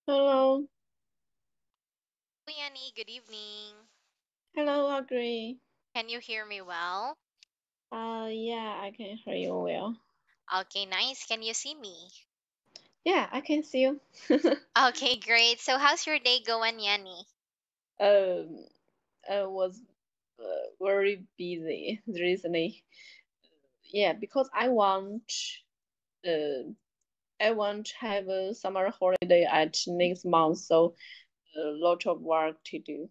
Hello, Yanni, good evening. hello, agree. Can you hear me well? Yeah, I can hear you well. Okay, nice. Can you see me? Yeah, I can see you. Okay, great. So, how's your day going, Yanni? um, I was very busy recently. Yeah, because uh, I want to have a summer holiday at next month, so a lot of work to do.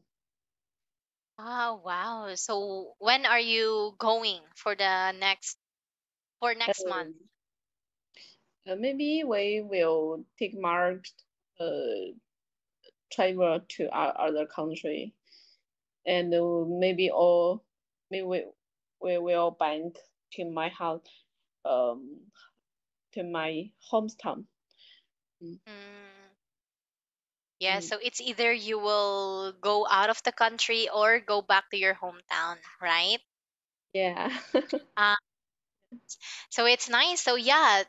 Oh, wow. So, when are you going for the next month? Um, Maybe we will take March travel to other country. And maybe all maybe we will bank to my house um to my hometown. Mm, Mm, yeah, mm, so it's either you will go out of the country or go back to your hometown, right? yeah. So it's nice. So yeah,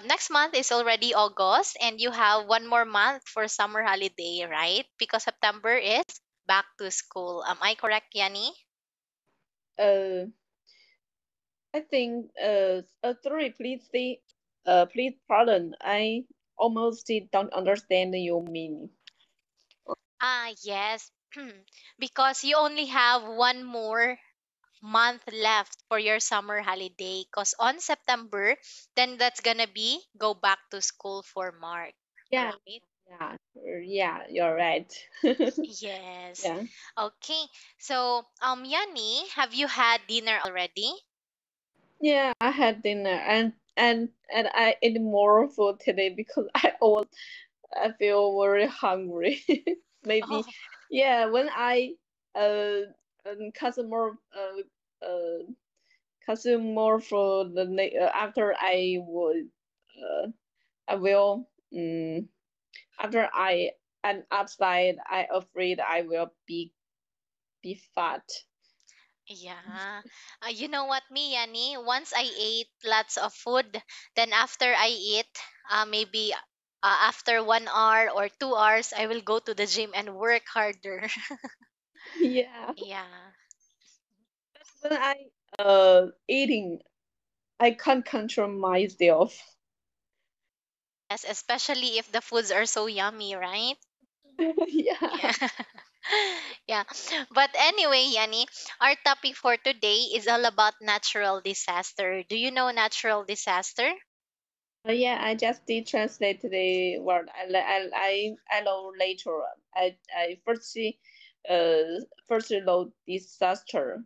next month is already August, and you have one more month for summer holiday, right? Because September is back to school. Am I correct, Yanni? uh I think sorry, please pardon, I almost don't understand your meaning. Ah, yes. Because you only have one more month left for your summer holiday. Because on September, then that's gonna be go back to school for March, Yeah, right? yeah, you're right. Yes. Yeah. Okay. So, Yanni, have you had dinner already? Yeah, I had dinner and I ate more food today because I feel very hungry. Maybe, Oh, yeah. When I uh consume more consume more food after I will after I am outside, I afraid I will be fat. yeah. You know what, me, Yanni? Once I ate lots of food, then after I eat, maybe after 1 hour or 2 hours, I will go to the gym and work harder. Yeah. Yeah. When I eating, I can't control myself. Yes, especially if the foods are so yummy, right? Yeah. Yeah. Yeah. But anyway, Yanni, our topic for today is all about natural disaster. Do you know natural disaster? Yeah, I just did translate the word. I know later. I first know disaster.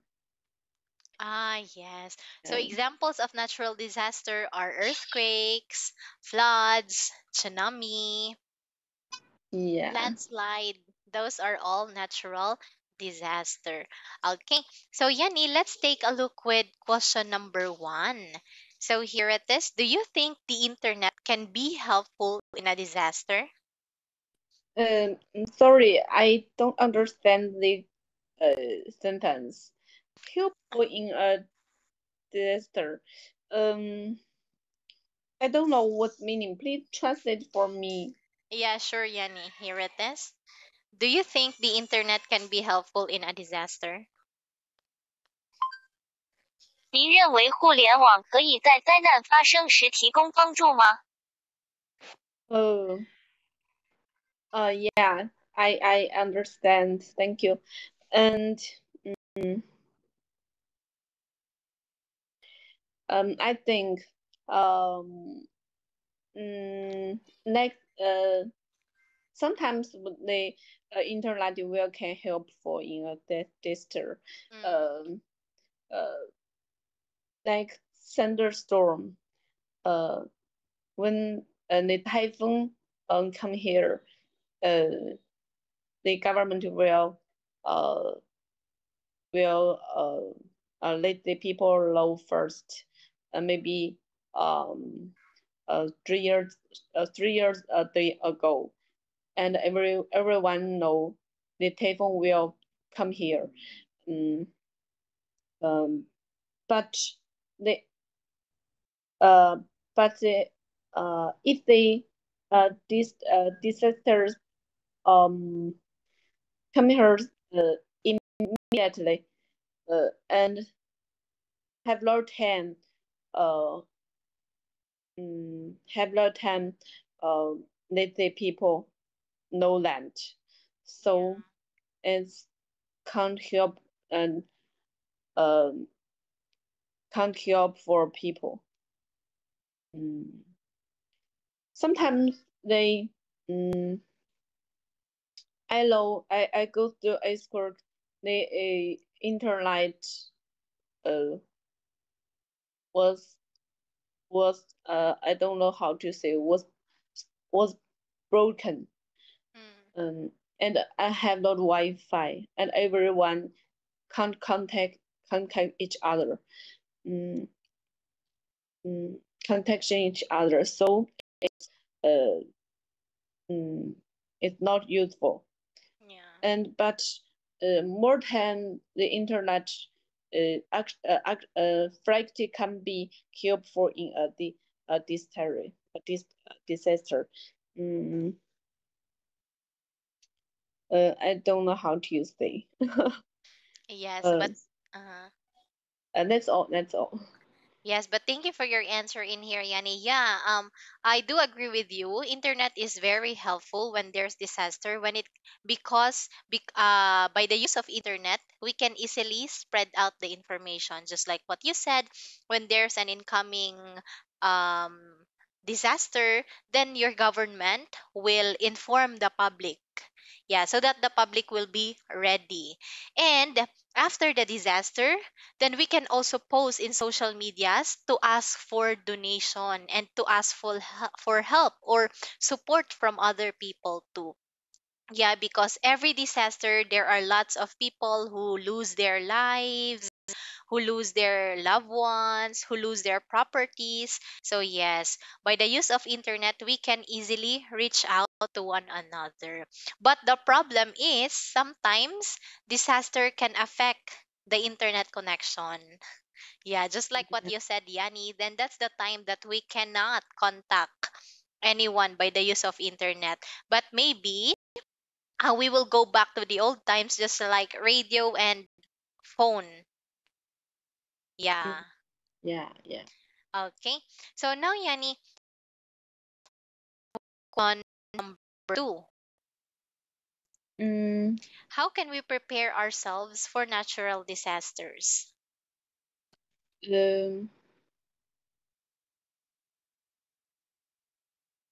Ah, yes. So Yeah. examples of natural disaster are earthquakes, floods, tsunami, Yeah. landslide. Those are all natural disaster. Okay. So Yanni, let's take a look with question number 1. So here it is. Do you think the internet can be helpful in a disaster? Sorry, I don't understand the sentence. Helpful in a disaster. Um, I don't know what meaning. Please translate for me. Yeah, sure, Yanni. Here it is. Do you think the internet can be helpful in a disaster? 您认为互联网可以在灾难发生时提供帮助吗？Oh, yeah, I understand. Thank you. And mm, I think um next sometimes the internet will can help for in a disaster. Mm, Um, uh, like thunderstorm. Uh, when the typhoon come here, uh, the government uh will let the people know first. Maybe um 3 years 3 years a day ago, and everyone know the typhoon will come here. Mm, um, but the uh, but if they these disasters come here immediately and have no time uh, have no time let the people know that. So Yeah. it's can't help and um can't help for people. Mm. Sometimes they I go to a school the internet uh was I don't know how to say was broken Mm. and I have not Wi-Fi and everyone can't contact each other mm, contacting each other so uh, mm, it's not useful Yeah. and but more than the internet fractal can be helpful in a disaster. Mm, I don't know how to say. Yes, uh, but that's all. That's all. yes, but thank you for your answer in here, Yanni. Yeah, I do agree with you. Internet is very helpful when there's disaster. When it because by the use of internet, we can easily spread out the information. Just like what you said, when there's an incoming um disaster, then your government will inform the public. Yeah, so that the public will be ready. And after the disaster, then we can also post in social medias to ask for donation and to ask for help or support from other people too. Yeah, because every disaster there are lots of people who lose their lives, who lose their loved ones, who lose their properties. So yes, by the use of internet we can easily reach out to one another. But the problem is sometimes disaster can affect the internet connection. Yeah, just like what you said, Yanni, then that's the time that we cannot contact anyone by the use of internet. But maybe we will go back to the old times, just like radio and phone. Yeah. Yeah, yeah. Okay. So now, Yanni, on number two, Mm, how can we prepare ourselves for natural disasters? um,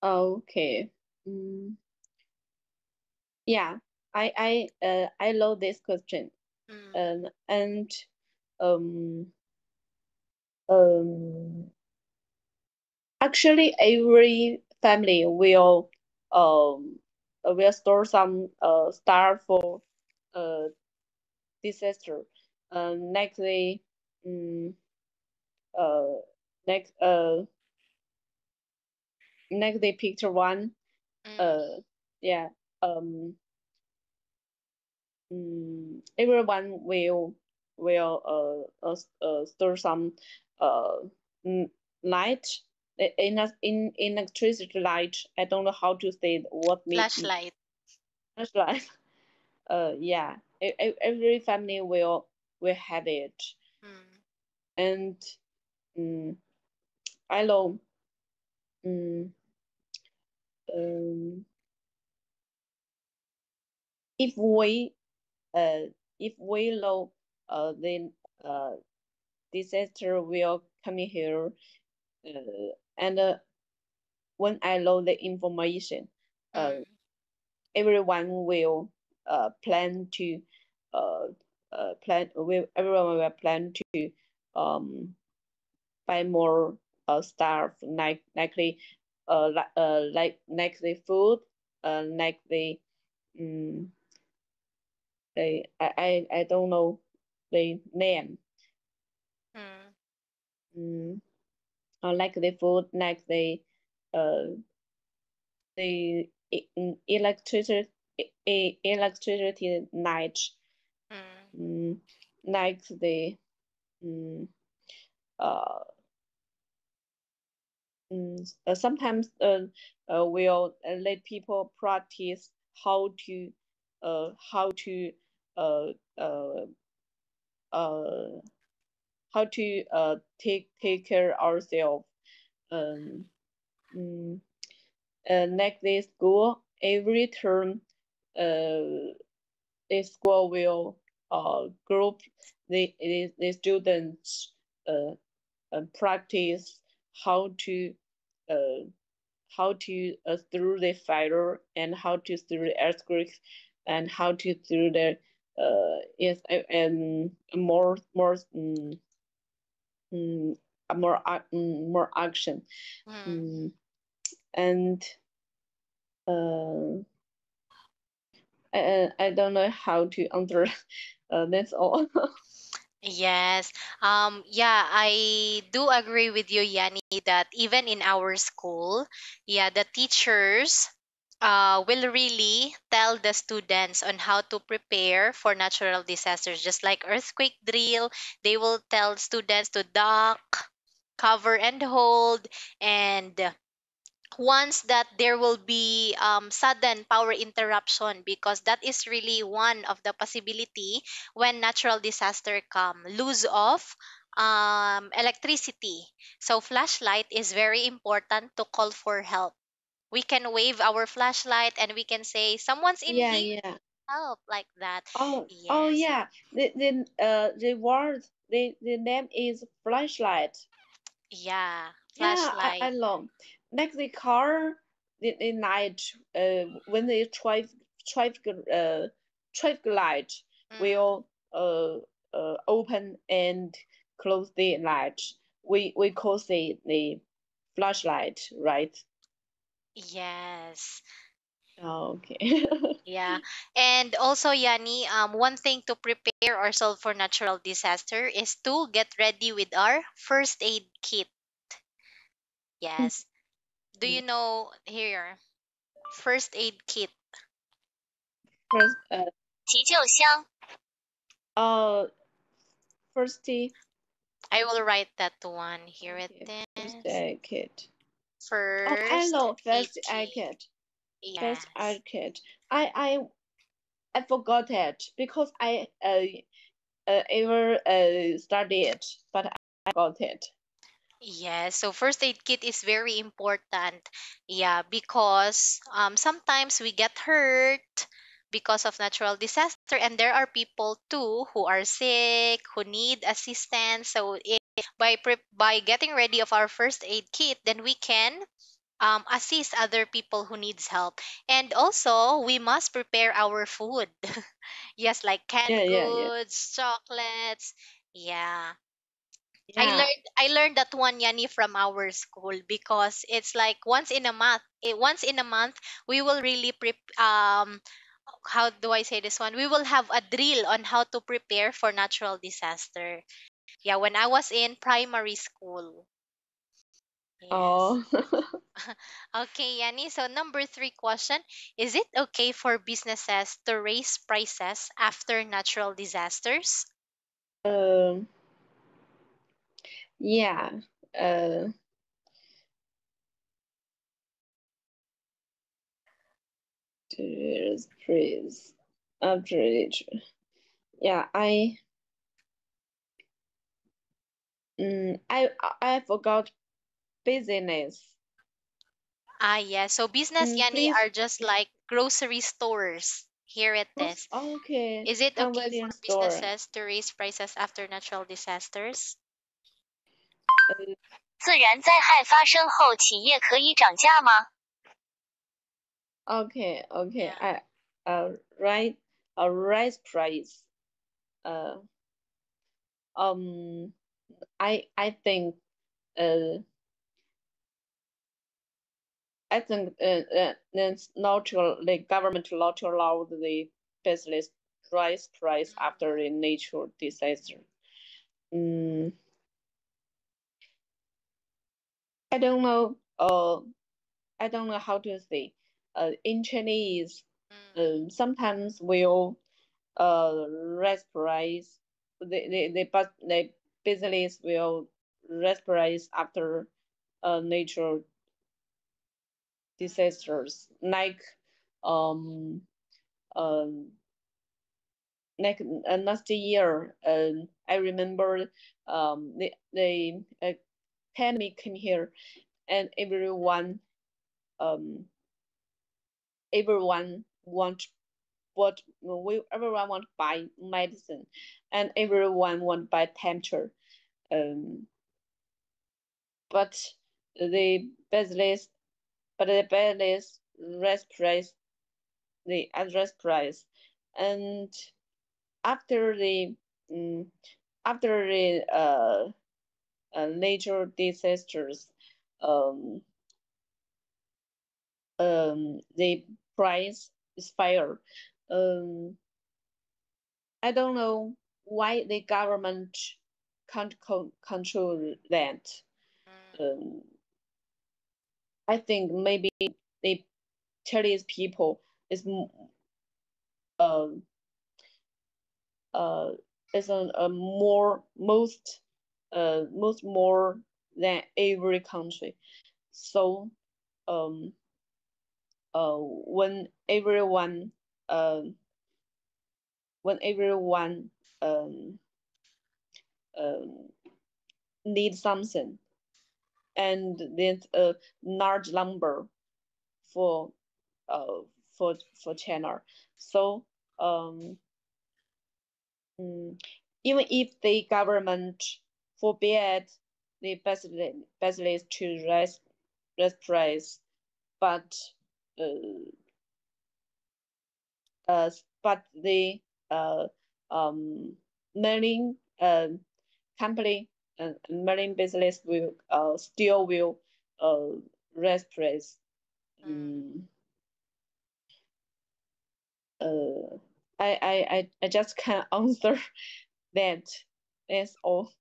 okay. Mm, yeah, I love this question. Mm, And um um actually every family will store some star for uh disaster. Next the um, uh next next the picture one mm, uh yeah everyone will store some uh n- light in electricity light. I don't know how to say what mean flashlight. flashlight. Yeah, every family will have it, Mm, and um, I know um, um, if we uh if we know then disaster will come here and when I know the information, uh, mm, everyone will plan to uh, everyone will plan to um, buy more stuff like the food, like um, the I don't know the name, mm, um, like the food, like uh, electricity electricity night mm, mm, like the mm, uh sometimes we'll let people practice how to how to uh, uh, uh, take care ourselves. Um, mm, Next day school every term, the school will group the students practice how to uh, through the fire and how to through the earthquakes and how to through the yes and more mm, more action Mm. mm, and uh, I don't know how to answer. That's all. Yes. Yeah, I do agree with you, Yanni, that even in our school, yeah, the teachers will really tell the students on how to prepare for natural disasters, just like earthquake drill. They will tell students to duck, cover and hold, and once that there will be sudden power interruption, because that is really one of the possibility when natural disaster come, lose of electricity. So flashlight is very important to call for help. We can wave our flashlight and we can say someone's in Yeah, here, yeah. help, like that. Oh Yes. yeah. The word the name is flashlight. Yeah, Yeah, I flashlight. know. Like the car, the night, when the traffic, traffic light Mm, will open and close the light. We call the flashlight, right? yes. Oh, okay. Yeah. And also, Yanni, one thing to prepare ourselves for natural disaster is to get ready with our first aid kit. Yes. Do you know here? First aid kit. First,急救箱、uh, first, I will write that one. Here it okay, first is. aid kit. Oh, I First know aid first aid kit. kit. First Yes. aid kit. I forgot it because I ever studied it, but I got it. Yes, so first aid kit is very important. Yeah, because sometimes we get hurt because of natural disaster, and there are people too who are sick, who need assistance. So by getting ready of our first aid kit, then we can assist other people who needs help. And also, we must prepare our food. Yes, like Yeah, canned yeah, yeah, goods, chocolates. Yeah. yeah. I learned that one, Yanni, from our school, because it's like once in a month we will really how do I say this one? We will have a drill on how to prepare for natural disaster. Yeah, when I was in primary school. Yes. Oh, Okay, Yanni. So number three question: is it okay for businesses to raise prices after natural disasters? um, yeah. Uh, please, after it. Yeah, I forgot business. Ah, yeah. So business, Yanni, Please, are just like grocery stores. Here it is. okay, Is it okay for convenience store. businesses to raise prices after natural disasters? Uh, 自然灾害发生后，企业可以涨价吗？okay, okay. Yeah. Right, a rice price. Uh, um, I think uh it's natural the government not allow the business price after Mm, a natural disaster. Mm, I don't know. I don't know how to say. In Chinese, mm, sometimes we'll raise price. The business will raise price after. natural disasters like um like last year. I remember the pandemic came here, and everyone everyone want to buy medicine, and everyone want to buy temperature. Um, but the business the business raise price the address price, and after the um, after the natural disasters, um, the price is fire. Um, I don't know why the government can't control that. Mm. Um, I think maybe the Chinese people is uh, uh, is a more most more than every country. So um when um everyone um um need something, and there's a large number for uh for China. So um mm, even if the government forbid the business to raise price, but uh, uh, but the um, marine company and marine business will still will uh, raise price. Mm. Mm, uh, I just can't answer that. That's all.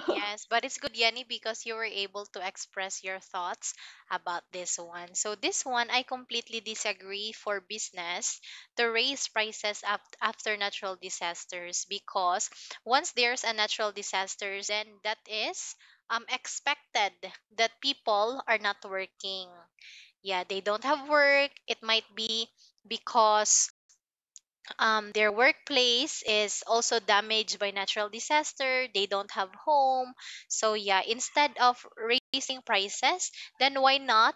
Yes, but it's good, Yanni, because you were able to express your thoughts about this one. So, this one, I completely disagree for business to raise prices after natural disasters, because once there's a natural disasters, then that is expected that people are not working. Yeah, they don't have work. It might be because their workplace is also damaged by natural disaster. They don't have home. So yeah, instead of raising prices, then why not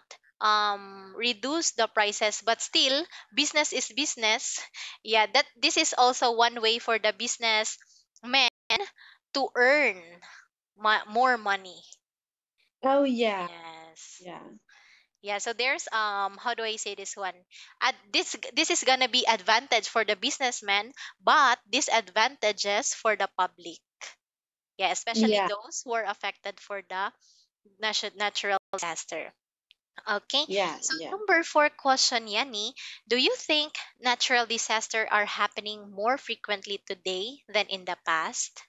reduce the prices? But still, business is business. Yeah, that this is also one way for the business men to earn more money. Oh yeah, Yes. yeah, Yeah, so there's how do I say this one? This is gonna be advantage for the businessman, but disadvantages for the public. Yeah, especially yeah, those who are affected for the natural disaster. Okay, yeah, so yeah. number four question, Yanni, do you think natural disaster are happening more frequently today than in the past?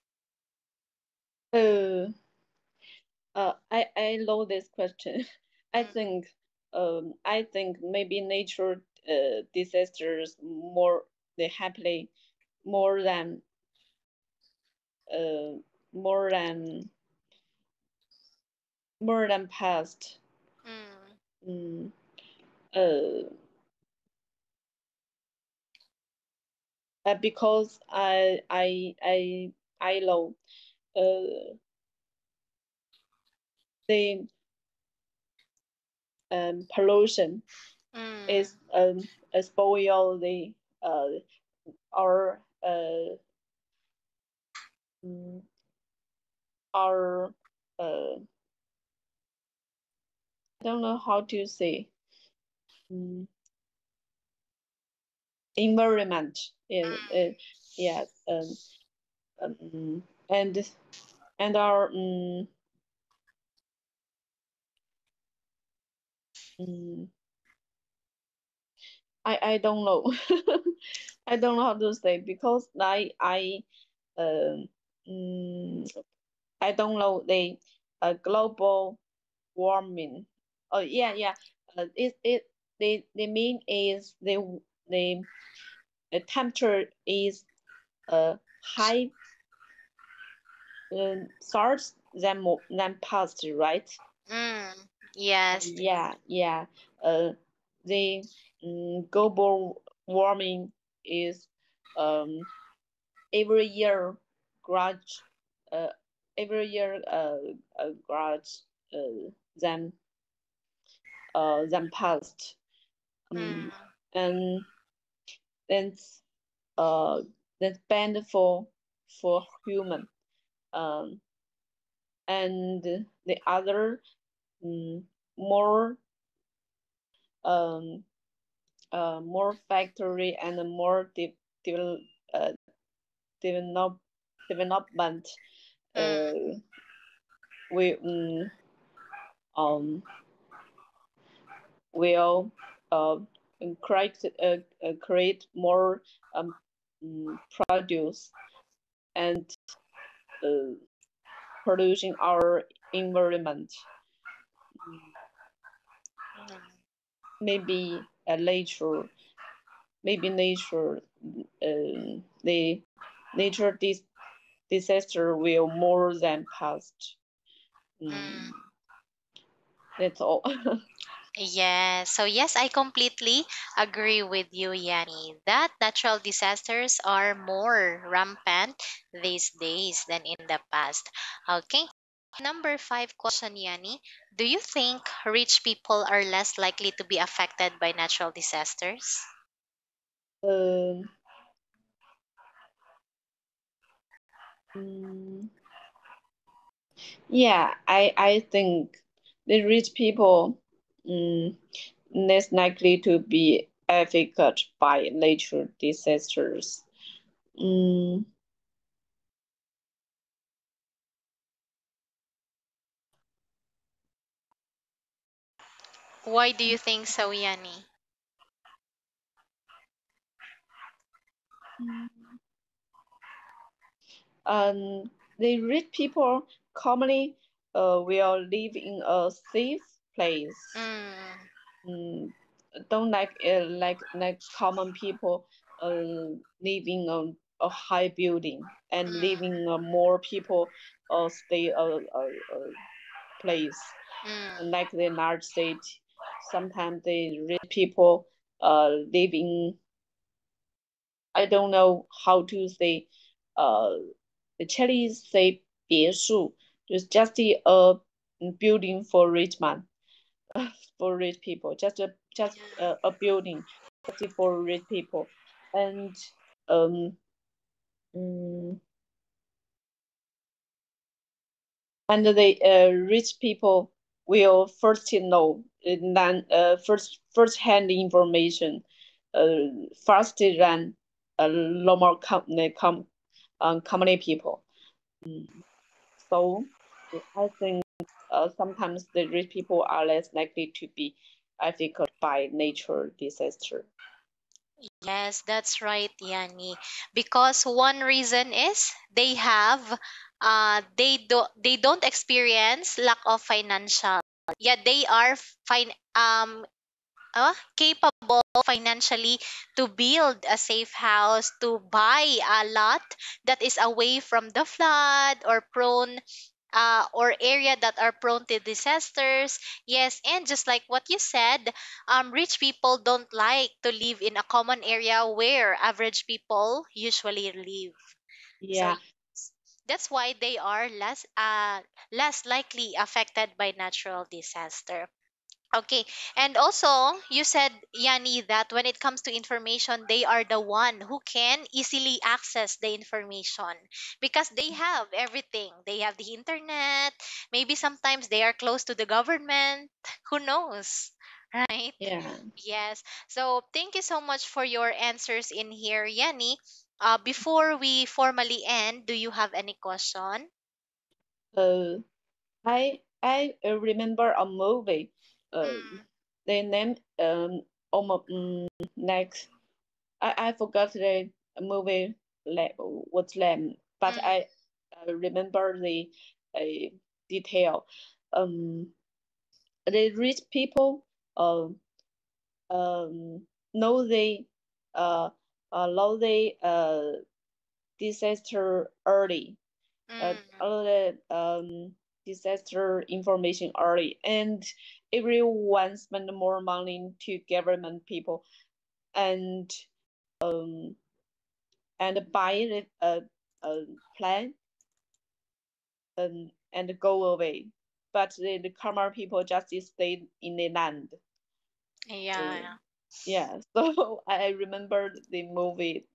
Uh, I love this question. I Mm, think I think maybe nature disasters more they happily more than uh more than past. mm, Mm, uh, because I know uh the pollution is mm, spoil the our mm, our I don't know how to say mm, environment. Yeah, yes, and our mm, I don't know. I don't know how to say because um mm, I don't know the global warming. Oh yeah, yeah. It the mean is the temperature is high starts than past, right? mm. Yes. Yeah. The global warming is um every year grudge every year grudge than than past. Mm, And that's uh that's bad for human. Um, and the other um, more um more factory and more de- uh, develop development mm, uh we um will uh create more um produce and uh, polluting our environment. Mm, maybe nature, maybe nature, the nature disaster will more than past. mm. Mm, that's all. Yes. So yes, I completely agree with you, Yanni, that natural disasters are more rampant these days than in the past. Okay. Number five question, Yanni. Do you think rich people are less likely to be affected by natural disasters? um, mm, yeah, I think the rich people um, less likely to be affected by natural disasters. Mm, Why do you think so, Yanni? the rich people commonly will live in a safe place. Mm, Mm, don't like common people living on a high building and mm, living more people stay a place mm, like the large city. Sometimes the rich people live in, I don't know how to say, uh the Chinese say 别墅, just a building for rich man, for rich people, just a building just for rich people, and um mm, and the rich people will first know than first hand information faster than normal company people. Mm. So I think sometimes the rich people are less likely to be affected by nature disaster. yes, that's right, Yanni. Because one reason is they don't experience lack of financial. Yeah, they are capable financially to build a safe house, to buy a lot that is away from the flood or prone or area that are prone to disasters. Yes, and just like what you said, rich people don't like to live in a common area where average people usually live. So Yeah. that's why they are less likely affected by natural disaster. Okay. And also, you said, Yanni, that when it comes to information, they are the one who can easily access the information because they have everything. They have the internet. Maybe sometimes they are close to the government. Who knows? Right? Yeah. Yes. So thank you so much for your answers in here, Yanni. Before we formally end, do you have any question? Uh, I remember a movie. Mm, The name almost like I forgot the movie what's name, but mm, I remember the uh, detail. Um, the rich people uh, know uh know the disaster early. mm, Early disaster information early, and everyone spend more money to government people and um buy a plan and go away. But the Khmer people just stayed in the land. Uh, Yeah. yeah, so I remember the movie.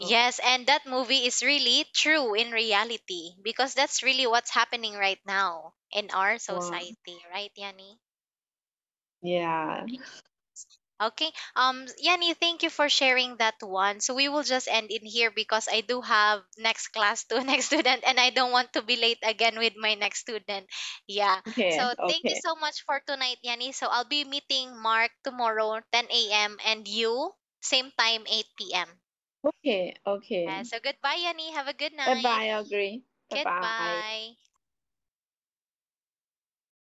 Oh, Yes, and that movie is really true in reality because that's really what's happening right now in our wow. society, right, Yanni? Yeah. Okay. Yanni, thank you for sharing that one. So we will just end in here because I do have next class to next student and I don't want to be late again with my next student. Yeah. Okay. So thank you Okay. so much for tonight, Yanni. So I'll be meeting Mark tomorrow, 10 a.m. and you, same time, 8 p.m. Okay. Okay. So goodbye, Yanni. Have a good Bye night. bye. Agree. Bye bye. Goodbye.